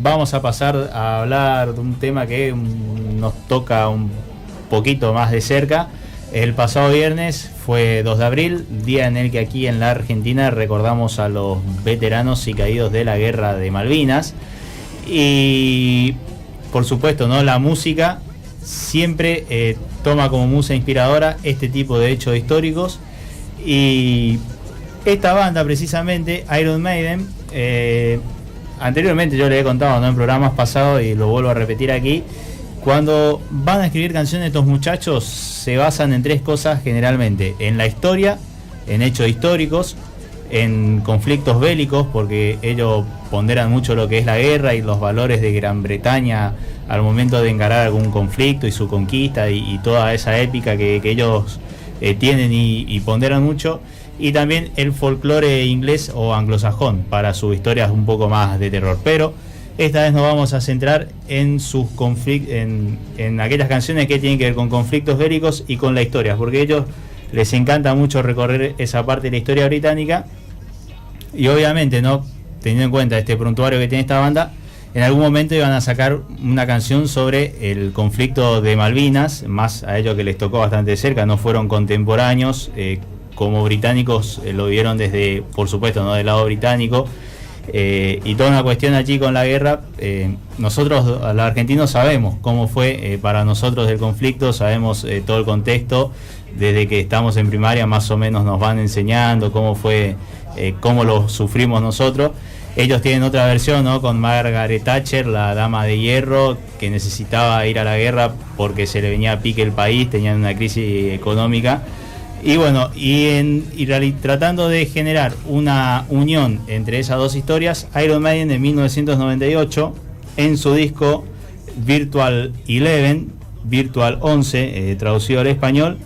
vamos a pasar a hablar de un tema que nos toca un poquito más de cerca. El pasado viernes fue 2 de abril, día en el que aquí en la Argentina recordamos a los veteranos y caídos de la Guerra de Malvinas. Y por supuesto, ¿no?, la música siempre toma como musa inspiradora este tipo de hechos históricos. Y esta banda, precisamente, Iron Maiden, anteriormente yo le he contado, ¿no?, en programas pasados, y lo vuelvo a repetir aquí, cuando van a escribir canciones estos muchachos se basan en 3 cosas generalmente: en la historia, en hechos históricos, en conflictos bélicos, porque ellos ponderan mucho lo que es la guerra y los valores de Gran Bretaña al momento de encarar algún conflicto y su conquista y toda esa épica que ellos tienen y ponderan mucho. Y también el folclore inglés o anglosajón para sus historias un poco más de terror. Pero esta vez nos vamos a centrar en sus en aquellas canciones que tienen que ver con conflictos bélicos y con la historia, porque a ellos les encanta mucho recorrer esa parte de la historia británica. Y obviamente, ¿no?, teniendo en cuenta este prontuario que tiene esta banda, en algún momento iban a sacar una canción sobre el conflicto de Malvinas, más a ellos que les tocó bastante de cerca, no fueron contemporáneos, como británicos lo vieron desde, por supuesto, ¿no?, del lado británico. Y toda una cuestión allí con la guerra. Nosotros, los argentinos, sabemos cómo fue para nosotros el conflicto, sabemos todo el contexto, desde que estamos en primaria más o menos nos van enseñando cómo fue, cómo lo sufrimos nosotros. Ellos tienen otra versión, ¿no?, con Margaret Thatcher, la dama de hierro, que necesitaba ir a la guerra porque se le venía a pique el país, tenían una crisis económica. Y bueno, tratando de generar una unión entre esas dos historias, Iron Maiden en 1998, en su disco Virtual 11, traducido al español,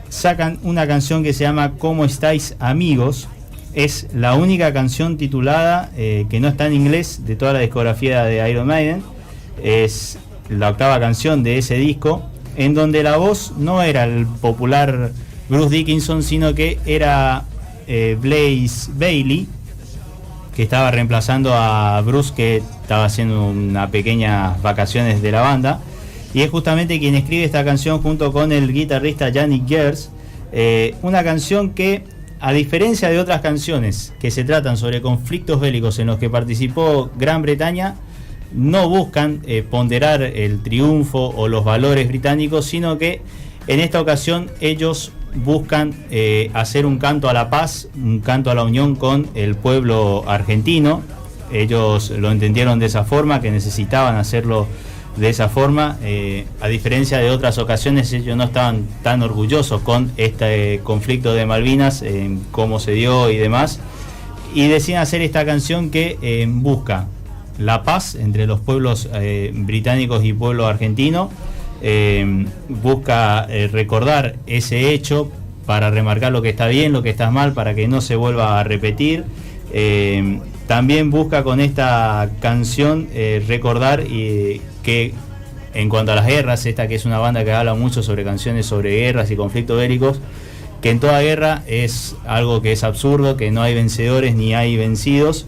sacan una canción que se llama ¿Cómo estáis, amigos? Es la única canción titulada que no está en inglés de toda la discografía de Iron Maiden. Es la 8ª canción de ese disco, en donde la voz no era el popular Bruce Dickinson, sino que era Blaze Bayley, que estaba reemplazando a Bruce, que estaba haciendo unas pequeñas vacaciones de la banda. Y es justamente quien escribe esta canción junto con el guitarrista Yannick Gers. Una canción que, a diferencia de otras canciones que se tratan sobre conflictos bélicos en los que participó Gran Bretaña, no buscan ponderar el triunfo o los valores británicos, sino que en esta ocasión ellos buscan hacer un canto a la paz, un canto a la unión con el pueblo argentino. Ellos lo entendieron de esa forma, que necesitaban hacerlo de esa forma. A diferencia de otras ocasiones, ellos no estaban tan orgullosos con este conflicto de Malvinas, cómo se dio y demás, y deciden hacer esta canción que busca la paz entre los pueblos británicos y pueblo argentino. Busca recordar ese hecho para remarcar lo que está bien, lo que está mal, para que no se vuelva a repetir. También busca con esta canción recordar que en cuanto a las guerras, esta que es una banda que habla mucho sobre canciones sobre guerras y conflictos bélicos, que en toda guerra es algo que es absurdo, que no hay vencedores ni hay vencidos.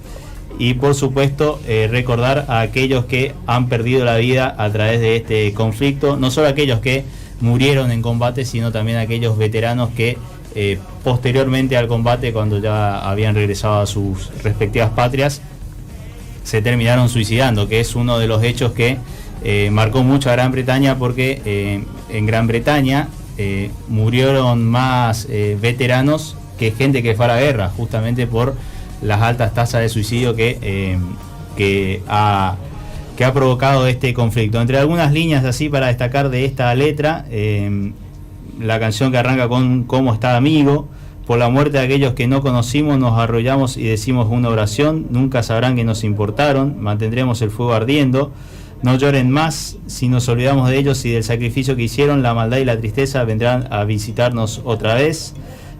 Y por supuesto recordar a aquellos que han perdido la vida a través de este conflicto, no solo aquellos que murieron en combate, sino también aquellos veteranos que posteriormente al combate, cuando ya habían regresado a sus respectivas patrias, se terminaron suicidando, que es uno de los hechos que marcó mucho a Gran Bretaña, porque en Gran Bretaña murieron más veteranos que gente que fue a la guerra, justamente por las altas tasas de suicidio que ha provocado este conflicto. Entre algunas líneas así para destacar de esta letra, la canción que arranca con ¿Cómo está, amigo? Por la muerte de aquellos que no conocimos nos arrollamos y decimos una oración, nunca sabrán que nos importaron, mantendremos el fuego ardiendo, no lloren más, si nos olvidamos de ellos y del sacrificio que hicieron, la maldad y la tristeza vendrán a visitarnos otra vez.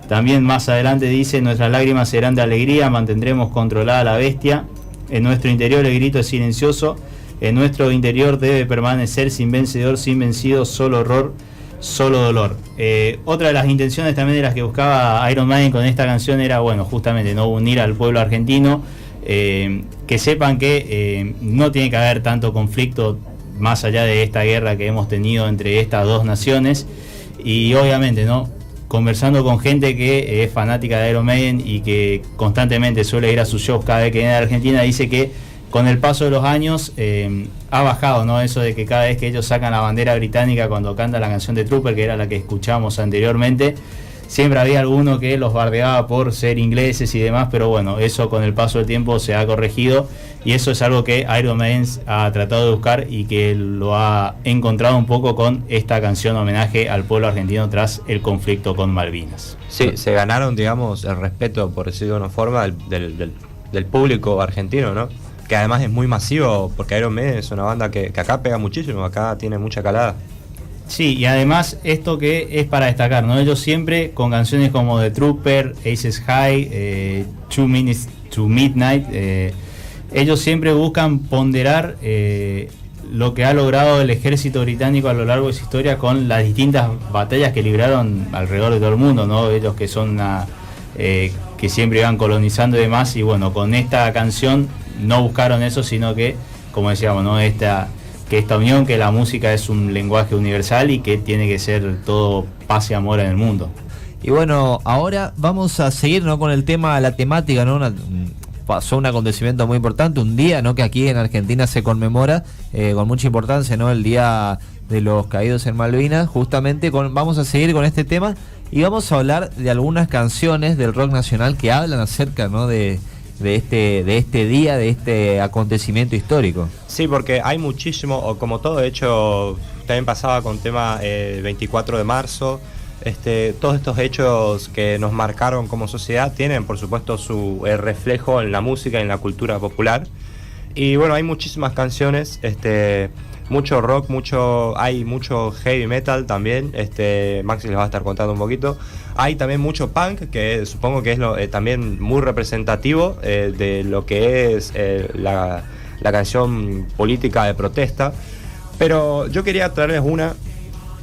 También más adelante dice, nuestras lágrimas serán de alegría, mantendremos controlada la bestia, en nuestro interior el grito es silencioso, en nuestro interior debe permanecer sin vencedor, sin vencido, solo horror, solo dolor. Otra de las intenciones también de las que buscaba Iron Maiden con esta canción era, bueno, justamente no unir al pueblo argentino, que sepan que no tiene que haber tanto conflicto más allá de esta guerra que hemos tenido entre estas dos naciones. Y obviamente, ¿no?, conversando con gente que es fanática de Iron Maiden y que constantemente suele ir a sus shows cada vez que viene a Argentina, dice que con el paso de los años ha bajado, ¿no?, eso de que cada vez que ellos sacan la bandera británica cuando canta la canción de Trooper, que era la que escuchamos anteriormente, siempre había alguno que los bardeaba por ser ingleses y demás, pero bueno, eso con el paso del tiempo se ha corregido, y eso es algo que Iron Maiden ha tratado de buscar y que lo ha encontrado un poco con esta canción homenaje al pueblo argentino tras el conflicto con Malvinas. Sí, se ganaron, digamos, el respeto, por decirlo de una forma, del público argentino, ¿no? Que además es muy masivo, porque Iron Maiden es una banda que acá pega muchísimo, acá tiene mucha calada. Sí, y además esto que es para destacar, ¿no? Ellos siempre con canciones como The Trooper, Aces High, 2 Minutes to Midnight, ellos siempre buscan ponderar lo que ha logrado el ejército británico a lo largo de su historia con las distintas batallas que libraron alrededor de todo el mundo, ¿no? Ellos que son que siempre iban colonizando y demás, y bueno, con esta canción no buscaron eso, sino que, como decíamos, ¿no?, esta unión, que la música es un lenguaje universal y que tiene que ser todo paz y amor en el mundo. Y bueno, ahora vamos a seguir, ¿no?, con el tema, la temática, ¿no? Pasó un acontecimiento muy importante, un día, ¿no?, que aquí en Argentina se conmemora con mucha importancia, ¿no?, el Día de los Caídos en Malvinas. Justamente vamos a seguir con este tema y vamos a hablar de algunas canciones del rock nacional que hablan acerca, ¿no?, de este día, de este acontecimiento histórico. Sí, porque hay muchísimo, o como todo hecho, también pasaba con tema 24 de marzo, todos estos hechos que nos marcaron como sociedad tienen, por supuesto, su reflejo en la música y en la cultura popular. Y bueno, hay muchísimas canciones, mucho rock, hay mucho heavy metal también, Maxi les va a estar contando un poquito. Hay también mucho punk, que supongo que es también muy representativo de lo que es la canción política de protesta. Pero yo quería traerles una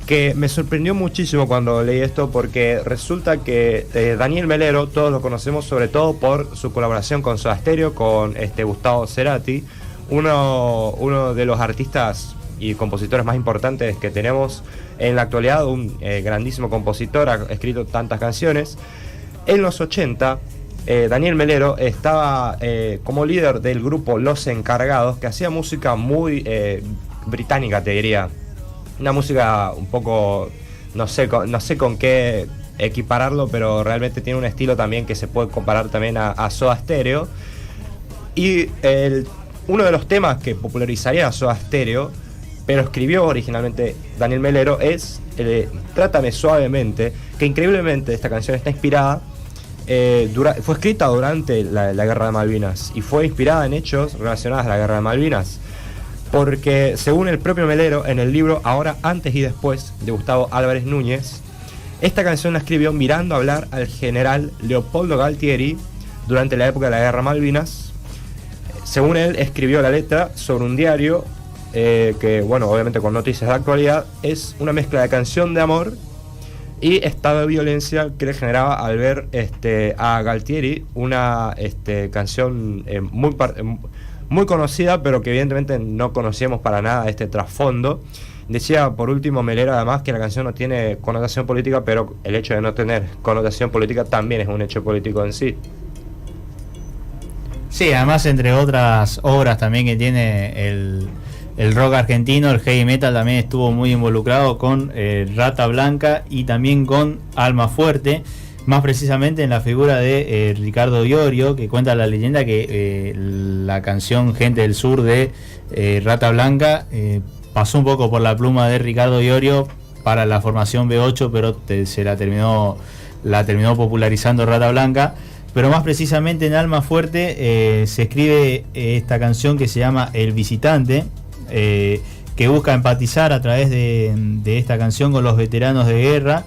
que me sorprendió muchísimo cuando leí esto, porque resulta que Daniel Melero, todos lo conocemos sobre todo por su colaboración con Soda Stereo, con Gustavo Cerati, uno de los artistas y compositores más importantes que tenemos en la actualidad, un grandísimo compositor, ha escrito tantas canciones. En los 80, Daniel Melero estaba como líder del grupo Los Encargados, que hacía música muy británica, te diría. Una música un poco, no sé con qué equipararlo, pero realmente tiene un estilo también que se puede comparar también a Soda Stereo. Y uno de los temas que popularizaría a Soda Stereo, pero escribió originalmente Daniel Melero, es Trátame Suavemente, que increíblemente esta canción está inspirada, fue escrita durante la Guerra de Malvinas y fue inspirada en hechos relacionados a la Guerra de Malvinas, porque según el propio Melero, en el libro Ahora, Antes y Después, de Gustavo Álvarez Núñez, esta canción la escribió mirando hablar al general Leopoldo Galtieri durante la época de la Guerra de Malvinas. Según él, escribió la letra sobre un diario que, bueno, obviamente con noticias de actualidad, es una mezcla de canción de amor y estado de violencia que le generaba al ver a Galtieri, una canción muy conocida, pero que evidentemente no conocíamos para nada este trasfondo. Decía por último Melero además que la canción no tiene connotación política, pero el hecho de no tener connotación política también es un hecho político en sí. Sí, además, entre otras obras también que tiene el rock argentino, el heavy metal también estuvo muy involucrado con Rata Blanca y también con Alma Fuerte, más precisamente en la figura de Ricardo Iorio, que cuenta la leyenda que la canción Gente del Sur de Rata Blanca pasó un poco por la pluma de Ricardo Iorio para la formación B8, pero la terminó popularizando Rata Blanca. Pero más precisamente en Alma Fuerte se escribe esta canción que se llama El Visitante, que busca empatizar a través de esta canción con los veteranos de guerra,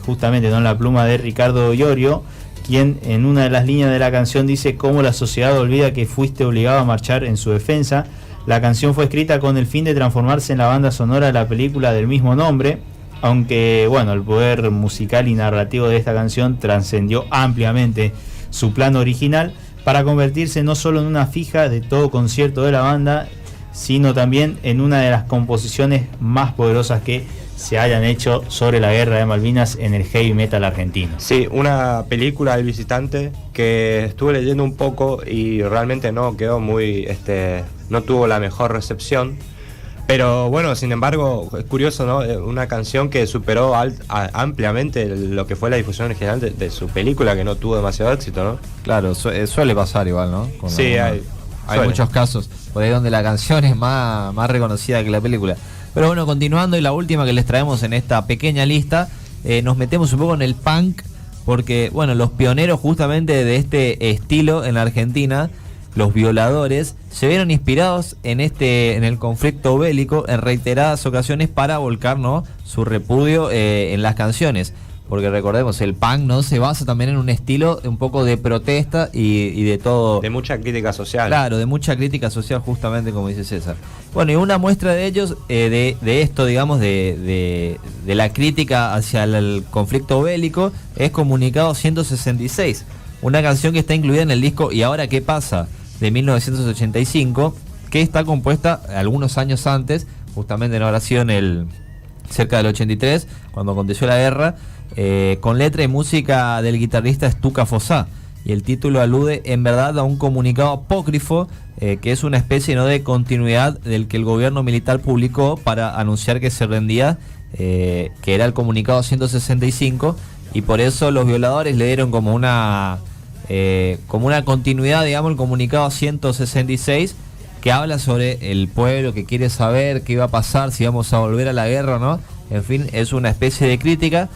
justamente, ¿no?, en la pluma de Ricardo Iorio, quien en una de las líneas de la canción dice cómo la sociedad olvida que fuiste obligado a marchar en su defensa. La canción fue escrita con el fin de transformarse en la banda sonora de la película del mismo nombre, aunque bueno, el poder musical y narrativo de esta canción trascendió ampliamente su plano original. para convertirse no solo en una fija de todo concierto de la banda, sino también en una de las composiciones más poderosas que se hayan hecho sobre la guerra de Malvinas en el heavy metal argentino. Sí, una película del visitante que estuve leyendo un poco y realmente no quedó muy, no tuvo la mejor recepción. Pero bueno, sin embargo, es curioso, ¿no? Una canción que superó ampliamente lo que fue la difusión original de su película, que no tuvo demasiado éxito, ¿no? Claro, suele pasar igual, ¿no? Sí, hay muchos casos por ahí donde la canción es más reconocida que la película. Pero bueno, continuando, y la última que les traemos en esta pequeña lista, nos metemos un poco en el punk, porque bueno, los pioneros justamente de este estilo en la Argentina, los Violadores, se vieron inspirados en el conflicto bélico en reiteradas ocasiones para volcar, ¿no?, su repudio en las canciones. Porque recordemos, el punk, ¿no?, se basa también en un estilo un poco de protesta y de todo. De mucha crítica social. Claro, de mucha crítica social, justamente como dice César. Bueno, y una muestra de ellos, de esto, digamos, de la crítica hacia el conflicto bélico, es Comunicado 166. Una canción que está incluida en el disco ¿Y ahora qué pasa?, de 1985, que está compuesta algunos años antes, justamente no habrá sido cerca del 83, cuando aconteció la guerra, con letra y música del guitarrista Stuka Fossá, y el título alude en verdad a un comunicado apócrifo, que es una especie, ¿no?, de continuidad del que el gobierno militar publicó para anunciar que se rendía, que era el Comunicado 165, y por eso los Violadores le dieron como una continuidad, digamos, el Comunicado 166, que habla sobre el pueblo que quiere saber qué va a pasar, si vamos a volver a la guerra o no. En fin, es una especie de crítica.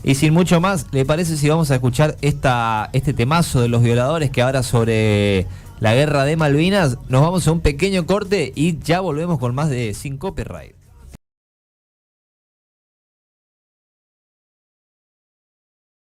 Y sin mucho más, ¿le parece si vamos a escuchar este temazo de los Violadores que habla sobre la guerra de Malvinas? Nos vamos a un pequeño corte y ya volvemos con más de Sin Copyright.